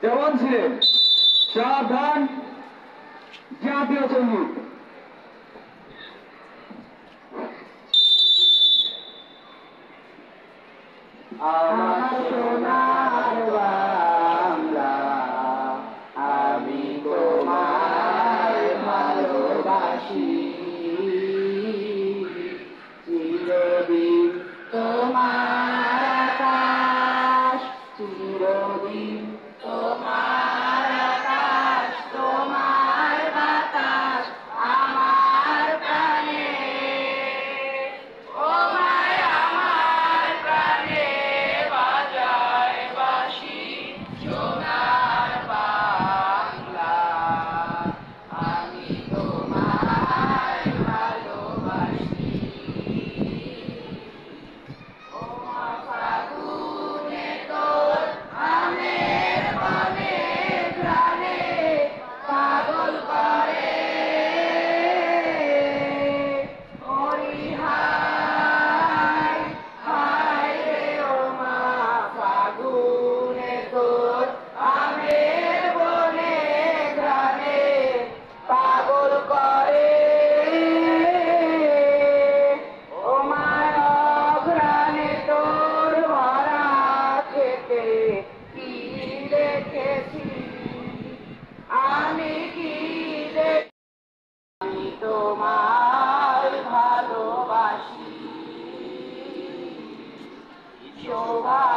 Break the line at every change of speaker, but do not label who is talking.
যেমন ছিলেন সাবধান জাতীয় সঙ্গীত।
আমার সোনার বাংলা, আমি তোমায় ভালোবাসি, চিরদিন তোমার আকাশ, চিরদিন তোমার আকাশ, তোমার বাতাস আমার প্রাণে, ও মায় আমার প্রাণে বাজায় বাঁশি, সোনার বাংলা, আমি তোমায় ভালোবাসি। ও মা ফাগুনে তোর আমের বনে প্রাণে পাগল করে, হরি হায় হায় রে ও মা ফাগুনে তোর আমের বনে প্রাণে পাগল করে, ও মা অঘ্রাণে তোর ভরা খেতে কি দেখেছি, আমি কি আমি তোমায় ভালোবাসি, শোভা